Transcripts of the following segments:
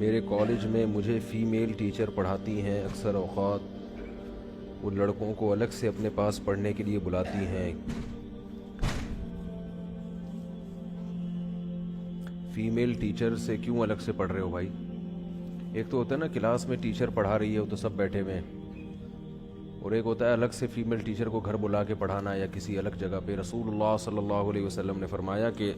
میرے کالج میں مجھے فیمیل ٹیچر پڑھاتی ہیں، اکثر اوقات وہ لڑکوں کو الگ سے اپنے پاس پڑھنے کے لیے بلاتی ہیں۔ فیمیل ٹیچر سے کیوں الگ سے پڑھ رہے ہو بھائی؟ ایک تو ہوتا ہے نا کلاس میں ٹیچر پڑھا رہی ہے وہ تو سب بیٹھے ہوئے ہیں، اور ایک ہوتا ہے الگ سے فیمیل ٹیچر کو گھر بلا کے پڑھانا یا کسی الگ جگہ پہ۔ رسول اللہ صلی اللہ علیہ وسلم نے فرمایا کہ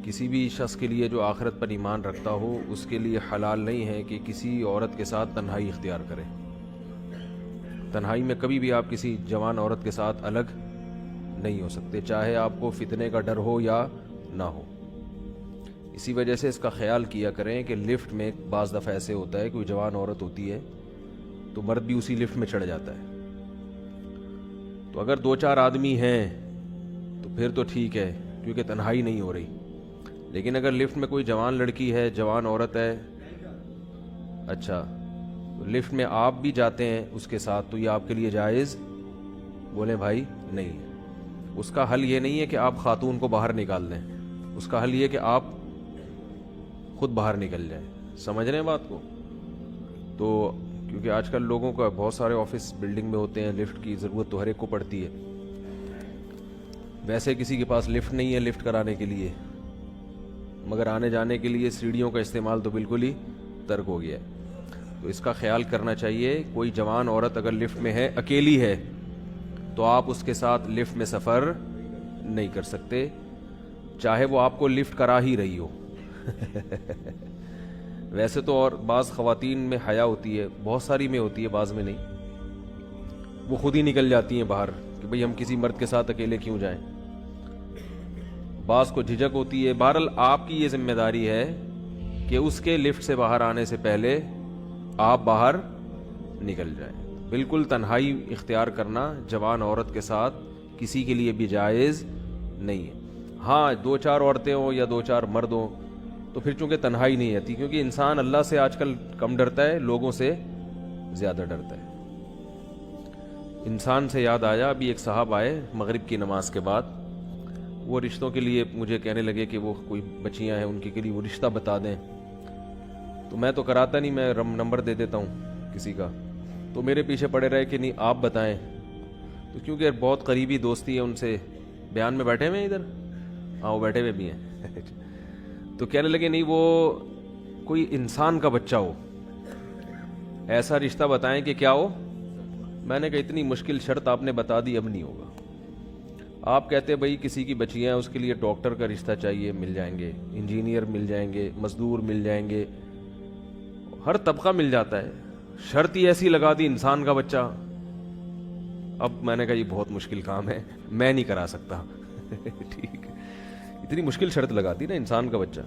کسی بھی شخص کے لیے جو آخرت پر ایمان رکھتا ہو اس کے لیے حلال نہیں ہے کہ کسی عورت کے ساتھ تنہائی اختیار کرے۔ تنہائی میں کبھی بھی آپ کسی جوان عورت کے ساتھ الگ نہیں ہو سکتے، چاہے آپ کو فتنے کا ڈر ہو یا نہ ہو۔ اسی وجہ سے اس کا خیال کیا کریں کہ لفٹ میں بعض دفعہ ایسے ہوتا ہے کوئی جوان عورت ہوتی ہے تو مرد بھی اسی لفٹ میں چڑھ جاتا ہے، تو اگر دو چار آدمی ہیں تو پھر تو ٹھیک ہے کیونکہ تنہائی نہیں ہو رہی، لیکن اگر لفٹ میں کوئی جوان لڑکی ہے، جوان عورت ہے، اچھا تو لفٹ میں آپ بھی جاتے ہیں اس کے ساتھ، تو یہ آپ کے لیے جائز بولے بھائی نہیں ہے۔ اس کا حل یہ نہیں ہے کہ آپ خاتون کو باہر نکال دیں، اس کا حل یہ کہ آپ خود باہر نکل جائیں۔ سمجھ رہے ہیں بات کو؟ تو کیونکہ آج کل لوگوں کا بہت سارے آفس بلڈنگ میں ہوتے ہیں، لفٹ کی ضرورت تو ہر ایک کو پڑتی ہے، ویسے کسی کے پاس لفٹ نہیں ہے لفٹ کرانے کے لیے، مگر آنے جانے کے لیے سیڑھیوں کا استعمال تو بالکل ہی ترک ہو گیا ہے۔ تو اس کا خیال کرنا چاہیے، کوئی جوان عورت اگر لفٹ میں ہے، اکیلی ہے، تو آپ اس کے ساتھ لفٹ میں سفر نہیں کر سکتے، چاہے وہ آپ کو لفٹ کرا ہی رہی ہو۔ ویسے تو اور بعض خواتین میں حیا ہوتی ہے، بہت ساری میں ہوتی ہے، بعض میں نہیں، وہ خود ہی نکل جاتی ہیں باہر کہ بھئی ہم کسی مرد کے ساتھ اکیلے کیوں جائیں۔ بعض کو جھجک ہوتی ہے۔ بہرحال آپ کی یہ ذمہ داری ہے کہ اس کے لفٹ سے باہر آنے سے پہلے آپ باہر نکل جائیں۔ بالکل تنہائی اختیار کرنا جوان عورت کے ساتھ کسی کے لیے بھی جائز نہیں ہے۔ ہاں دو چار عورتیں ہوں یا دو چار مرد ہوں تو پھر چونکہ تنہائی نہیں آتی، کیونکہ انسان اللہ سے آج کل کم ڈرتا ہے، لوگوں سے زیادہ ڈرتا ہے۔ انسان سے یاد آیا، ابھی ایک صاحب آئے مغرب کی نماز کے بعد، وہ رشتوں کے لیے مجھے کہنے لگے کہ وہ کوئی بچیاں ہیں ان کے لیے وہ رشتہ بتا دیں، تو میں تو کراتا نہیں، میں نمبر دے دیتا ہوں کسی کا، تو میرے پیچھے پڑے رہے کہ نہیں آپ بتائیں، تو کیونکہ بہت قریبی دوستی ہے ان سے، بیان میں بیٹھے ہوئے ہیں ادھر، ہاں وہ بیٹھے ہوئے بھی ہیں، تو کہنے لگے نہیں وہ کوئی انسان کا بچہ ہو، ایسا رشتہ بتائیں کہ کیا ہو۔ میں نے کہا اتنی مشکل شرط آپ نے بتا دی، اب نہیں ہوگا۔ آپ کہتے بھئی کسی کی بچیاں ہیں اس کے لیے ڈاکٹر کا رشتہ چاہیے، مل جائیں گے، انجینئر مل جائیں گے، مزدور مل جائیں گے، ہر طبقہ مل جاتا ہے، شرط ہی ایسی لگا دی انسان کا بچہ۔ اب میں نے کہا یہ بہت مشکل کام ہے، میں نہیں کرا سکتا۔ ٹھیک ہے، اتنی مشکل شرط لگا دی نا، انسان کا بچہ۔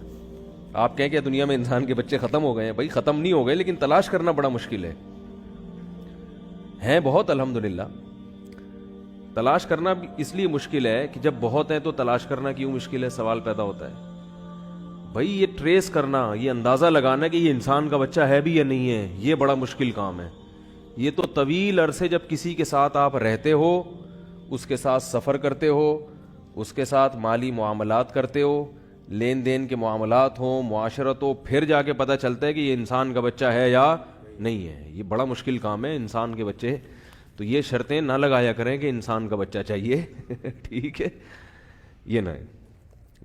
آپ کہیں کہ دنیا میں انسان کے بچے ختم ہو گئے ہیں، بھائی ختم نہیں ہو گئے، لیکن تلاش کرنا بڑا مشکل ہے، ہیں بہت الحمدللہ۔ تلاش کرنا بھی اس لیے مشکل ہے کہ جب بہت ہیں تو تلاش کرنا کیوں مشکل ہے، سوال پیدا ہوتا ہے۔ بھائی یہ ٹریس کرنا، یہ اندازہ لگانا کہ یہ انسان کا بچہ ہے بھی یا نہیں ہے، یہ بڑا مشکل کام ہے۔ یہ تو طویل عرصے جب کسی کے ساتھ آپ رہتے ہو، اس کے ساتھ سفر کرتے ہو، اس کے ساتھ مالی معاملات کرتے ہو، لین دین کے معاملات ہوں، معاشرت ہو، پھر جا کے پتہ چلتا ہے کہ یہ انسان کا بچہ ہے یا نہیں ہے۔ یہ بڑا مشکل کام ہے انسان کے بچے، تو یہ شرطیں نہ لگایا کریں کہ انسان کا بچہ چاہیے۔ ٹھیک ہے، یہ نہ ہے۔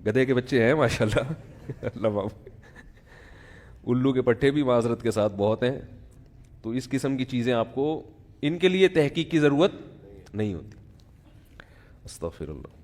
گدھے کے بچے ہیں ماشاءاللہ، اللہ معاف، الو کے پٹھے بھی معذرت کے ساتھ بہت ہیں، تو اس قسم کی چیزیں آپ کو ان کے لیے تحقیق کی ضرورت نہیں ہوتی۔ استغفر اللہ۔